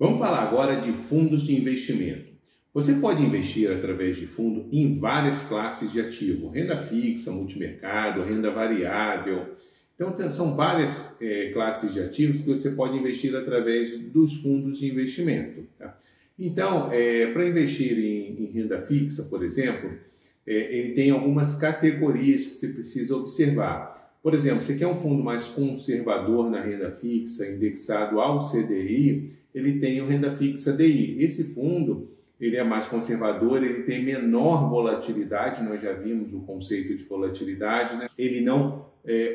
Vamos falar agora de fundos de investimento. Você pode investir através de fundo em várias classes de ativo, renda fixa, multimercado, renda variável. Então, são várias classes de ativos que você pode investir através dos fundos de investimento. Tá? Então, para investir em renda fixa, por exemplo, ele tem algumas categorias que você precisa observar. Por exemplo, você quer um fundo mais conservador na renda fixa, indexado ao CDI, ele tem o renda fixa DI. Esse fundo, ele é mais conservador, ele tem menor volatilidade, nós já vimos o conceito de volatilidade, né? Ele não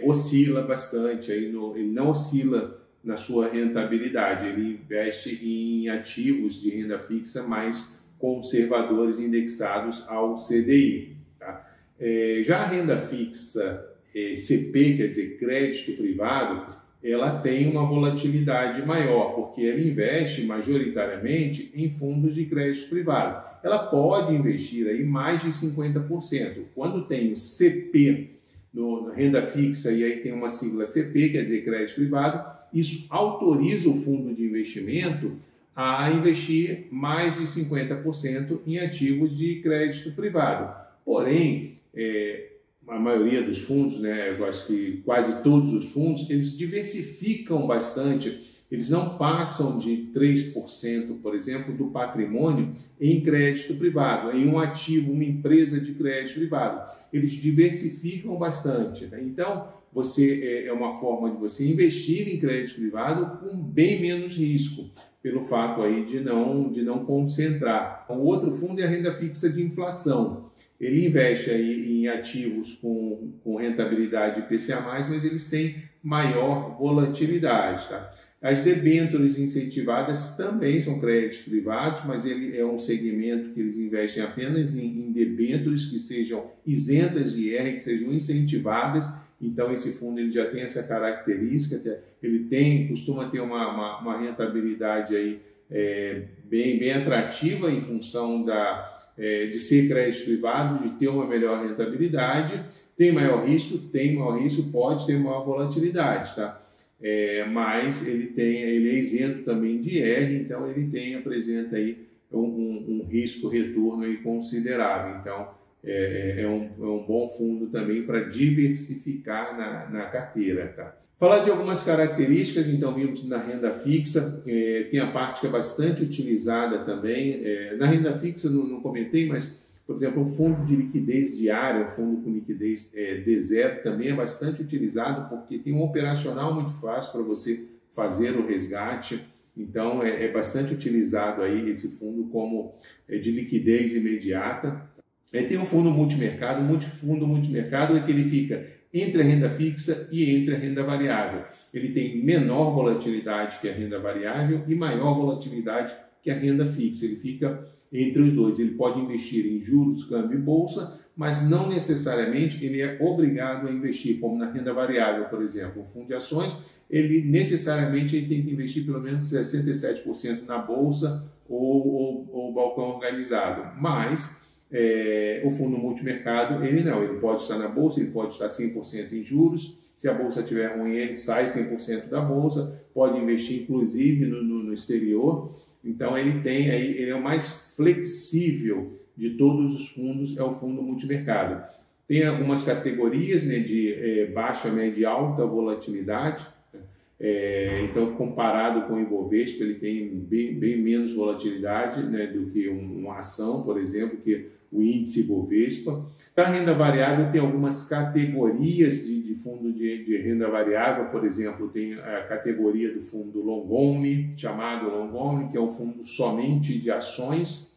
oscila bastante, ele não oscila na sua rentabilidade, ele investe em ativos de renda fixa mais conservadores indexados ao CDI. Tá? Já a renda fixa CP, quer dizer, crédito privado, ela tem uma volatilidade maior, porque ela investe majoritariamente em fundos de crédito privado. Ela pode investir aí mais de 50%. Quando tem o CP, na renda fixa, e aí tem uma sigla CP, quer dizer, crédito privado, isso autoriza o fundo de investimento a investir mais de 50% em ativos de crédito privado. Porém, a maioria dos fundos, né, eu acho que quase todos os fundos, eles diversificam bastante. Eles não passam de 3%, por exemplo, do patrimônio em crédito privado, em um ativo, uma empresa de crédito privado. Eles diversificam bastante. Né? Então, é uma forma de você investir em crédito privado com bem menos risco, pelo fato aí de não concentrar. O outro fundo é a renda fixa de inflação. Ele investe aí em ativos com rentabilidade IPCA+, mas eles têm maior volatilidade. Tá? As debêntures incentivadas também são créditos privados, mas ele é um segmento que eles investem apenas em debêntures que sejam isentas de IR, que sejam incentivadas. Então, esse fundo ele já tem essa característica, ele costuma ter uma rentabilidade aí, bem atrativa em função de ser crédito privado, de ter uma melhor rentabilidade. Tem maior risco, pode ter maior volatilidade, tá? Mas ele é isento também de IR, então ele apresenta aí um risco-retorno aí considerável. Então, é um bom fundo também para diversificar na carteira. Tá? Falar de algumas características, então vimos na renda fixa, tem a parte que é bastante utilizada também. Na renda fixa não comentei, mas, por exemplo, um fundo de liquidez diária, um fundo com liquidez D0 também é bastante utilizado porque tem um operacional muito fácil para você fazer o resgate. Então é bastante utilizado aí esse fundo como de liquidez imediata. Tem um fundo multimercado. Fundo multimercado é que ele fica entre a renda fixa e entre a renda variável. Ele tem menor volatilidade que a renda variável e maior volatilidade que a renda fixa. Ele fica entre os dois. Ele pode investir em juros, câmbio e bolsa, mas não necessariamente ele é obrigado a investir, como na renda variável, por exemplo. O fundo de ações, ele necessariamente tem que investir pelo menos 67% na bolsa ou balcão organizado. Mas o fundo multimercado, ele pode estar na bolsa, ele pode estar 100% em juros. Se a bolsa estiver ruim, ele sai 100% da bolsa, pode investir inclusive no exterior. Então ele é o mais flexível de todos os fundos, é o fundo multimercado. Tem algumas categorias, né, de baixa, média e alta volatilidade. Então, comparado com o Ibovespa, ele tem bem menos volatilidade, né, do que uma ação, por exemplo, que o índice Ibovespa. A renda variável tem algumas categorias de fundo de renda variável, por exemplo, tem a categoria do fundo long only, chamado long only, que é um fundo somente de ações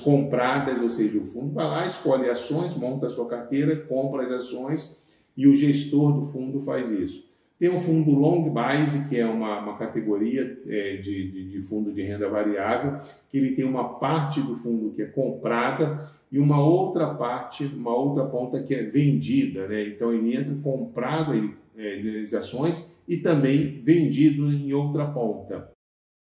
compradas, ou seja, o fundo vai lá, escolhe ações, monta a sua carteira, compra as ações e o gestor do fundo faz isso. Tem um fundo long base, que é uma categoria de fundo de renda variável, que ele tem uma parte do fundo que é comprada e uma outra ponta que é vendida. Né? Então, ele entra comprado nas ações e também vendido em outra ponta.